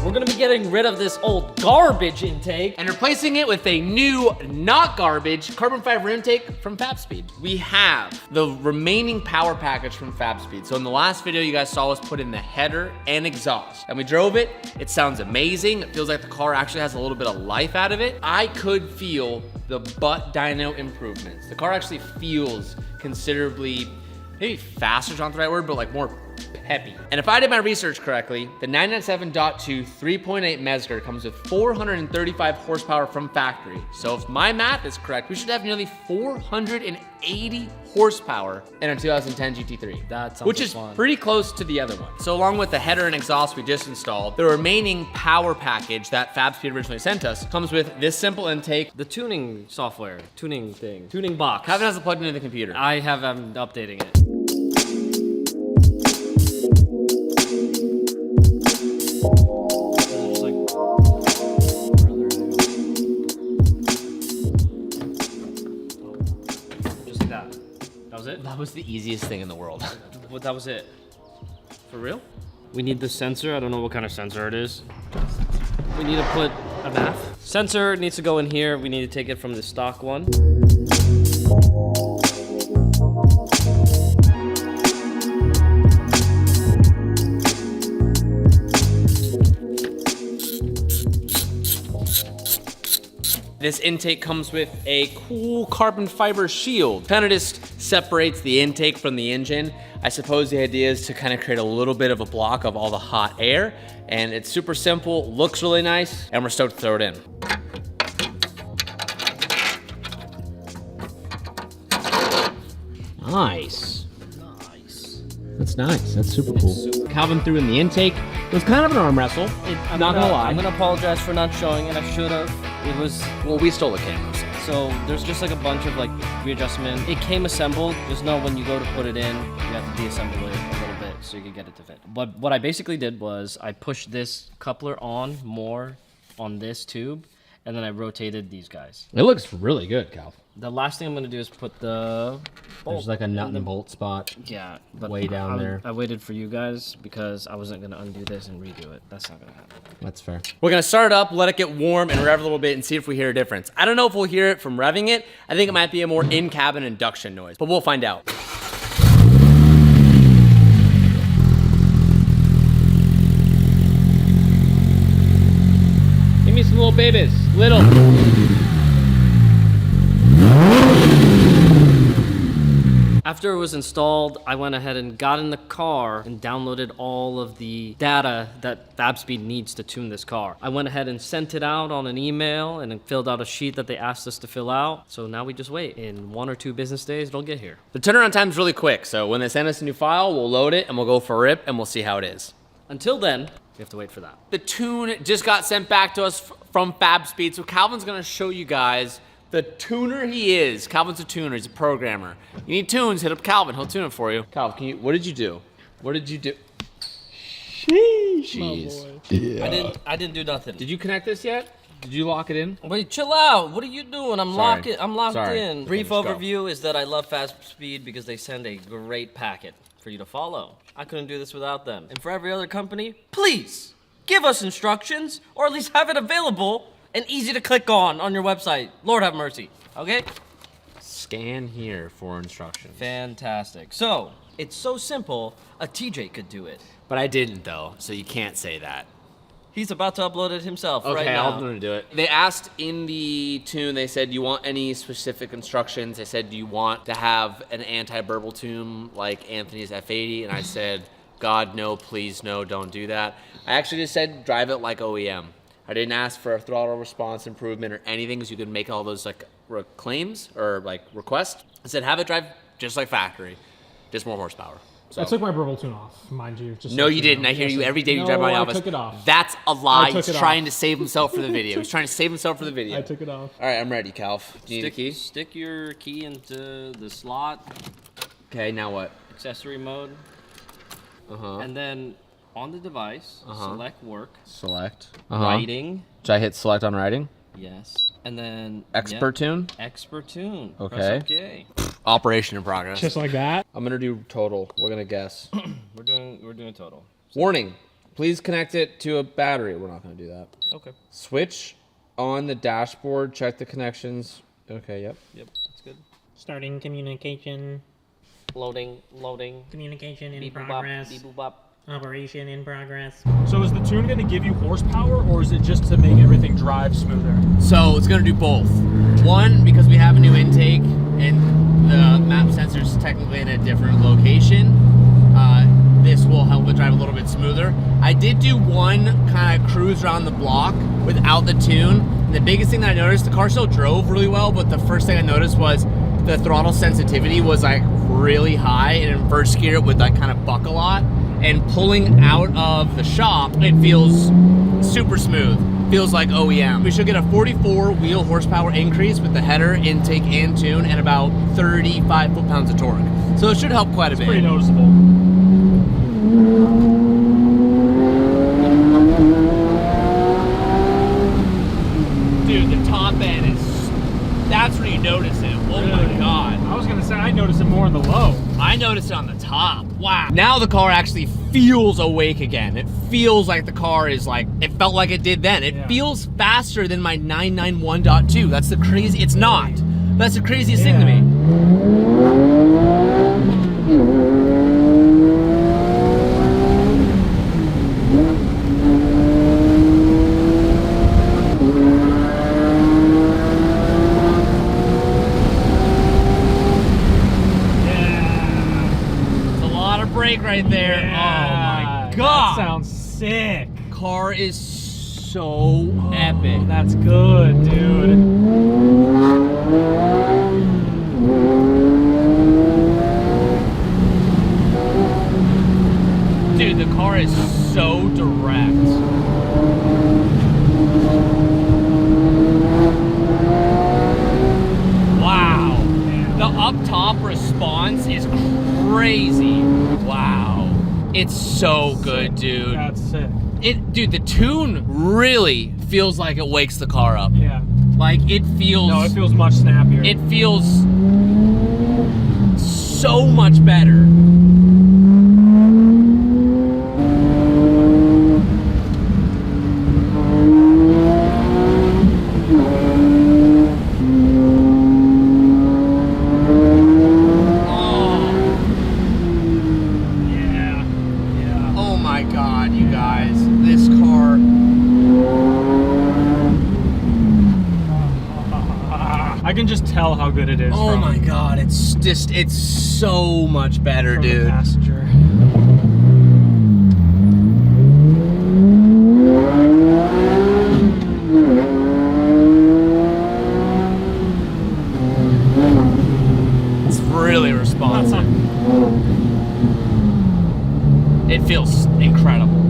We're gonna be getting rid of this old garbage intake and replacing it with a new, not garbage, carbon fiber intake from Fabspeed. We have the remaining power package from Fabspeed. So in the last video, you guys saw us put in the header and exhaust, and we drove it. It sounds amazing. It feels like the car actually has a little bit of life out of it. I could feel the butt dyno improvements. The car actually feels considerably, maybe faster is not the right word, but like more peppy. And if I did my research correctly, the 997.2 3.8 Mesger comes with 435 horsepower from factory. So if my math is correct, we should have nearly 480 horsepower in a 2010 GT3. That sounds which is fun. Pretty close to the other one. So along with the header and exhaust we just installed, the remaining power package that Fabspeed originally sent us comes with this simple intake. The tuning software, tuning box. Kevin has it plugged into the computer. I have, I'm updating it. That was the easiest thing in the world. Well, that was it. For real? We need the sensor. I don't know what kind of sensor it is. We need to put a math. Sensor needs to go in here. We need to take it from the stock one. This intake comes with a cool carbon fiber shield. Kind of just separates the intake from the engine. I suppose the idea is to kind of create a little bit of a block of all the hot air, and it's super simple, looks really nice, and we're stoked to throw it in. Nice. Nice. That's nice, that's super cool. Calvin threw in the intake. It was kind of an arm wrestle, not gonna lie. I'm gonna apologize for not showing it. I should have. It was, well, we stole the cameras. so there's just like a bunch of like readjustment. It came assembled. Just know when you go to put it in, you have to deassemble it a little bit so you can get it to fit. But what I basically did was I pushed this coupler on more on this tube, and then I rotated these guys. It looks really good, Cal. The last thing I'm gonna do is put the bolt. There's like a nut and bolt spot. Yeah, but way down there. I waited for you guys because I wasn't gonna undo this and redo it. That's not gonna happen. That's fair. We're gonna start it up, let it get warm, and rev a little bit and see if we hear a difference. I don't know if we'll hear it from revving it. I think it might be a more in-cabin induction noise, but we'll find out. Give me some little babies, little. After it was installed, I went ahead and got in the car and downloaded all of the data that Fabspeed needs to tune this car. I went ahead and sent it out on an email and then filled out a sheet that they asked us to fill out. So now we just wait. In 1 or 2 business days, it'll get here. The turnaround time's really quick, so when they send us a new file, we'll load it and we'll go for a rip and we'll see how it is. Until then, we have to wait for that. The tune just got sent back to us from Fabspeed, so Calvin's gonna show you guys the tuner he is. Calvin's a tuner, he's a programmer. You need tunes, hit up Calvin, he'll tune it for you. Calvin, what did you do? What did you do? Jeez. Yeah. I didn't do nothing. Did you connect this yet? Did you lock it in? Wait, chill out. What are you doing? I'm locked Sorry. in. Brief Just go. overview is that I love Fabspeed because they send a great packet for you to follow. I couldn't do this without them. And for every other company, please give us instructions or at least have it available and easy to click on your website. Lord have mercy. Okay? Scan here for instructions. Fantastic. So, it's so simple, a TJ could do it. But I didn't though, so you can't say that. He's about to upload it himself right Okay, now. I'm gonna do it. They asked in the tune, they said, do you want any specific instructions? They said, do you want to have an anti-burble tune like Anthony's F80? And I said, God, no, please, no, don't do that. I actually just said, drive it like OEM. I didn't ask for a throttle response improvement or anything because you could make all those like claims or like requests. I said, have it drive just like factory, just more horsepower. So. I took my burble tune off, mind you. Just no, you didn't. I hear you every day you drive by my office. I took it off. That's a lie. He's it trying off. to save himself for the video. He's trying to save himself for the video. I took it off. All right, I'm ready, Calv. Do you need a key? Stick your key into the slot. Okay, now what? Accessory mode. And then on the device, select work. Select. Writing. Should I hit select on writing? Yes. And then Expert tune? Expert tune. Okay. Press OK. Operation in progress. Just like that. I'm gonna do total. We're gonna guess. We're doing total. Warning. Please connect it to a battery. We're not gonna do that. Okay. Switch on the dashboard, check the connections. Okay, yep. Yep, that's good. Starting communication. Loading. Communication in Beep boop bop. progress. Beep boop bop. Operation in progress. So is the tune going to give you horsepower, or is it just to make everything drive smoother? So it's gonna do both. One, because we have a new intake and the map sensor is technically in a different location. This will help it drive a little bit smoother. I did do one kind of cruise around the block without the tune. And the biggest thing that I noticed, the car still drove really well, but the first thing I noticed was the throttle sensitivity was like really high, and in first gear it would like kind of buck a lot. And pulling out of the shop, it feels super smooth. Feels like OEM. We should get a 44 wheel horsepower increase with the header, intake, and tune, and about 35 foot-pounds of torque. So it should help quite a bit. Pretty noticeable. Dude, the top end is, that's where you notice it. Oh my God. I was going to say, I noticed it more on the low. I noticed it on the top. Wow. Now the car actually feels awake again. It feels like the car is like, it felt like it did then. It feels faster than my 991.2. That's the crazy, it's not. That's the craziest thing to me. Brake right there. Yeah, Oh my God. That sounds sick. Car is so epic. That's good, dude. Dude, the car is so direct. Wow. The up top response is crazy. Wow. It's so good, dude. That's sick. Dude, the tune really feels like it wakes the car up. Yeah. Like it feels. No, it feels much snappier. It feels so much better. I can just tell how good it is. Oh my God, it's so much better, from the dude. passenger. It's really responsive. It feels incredible.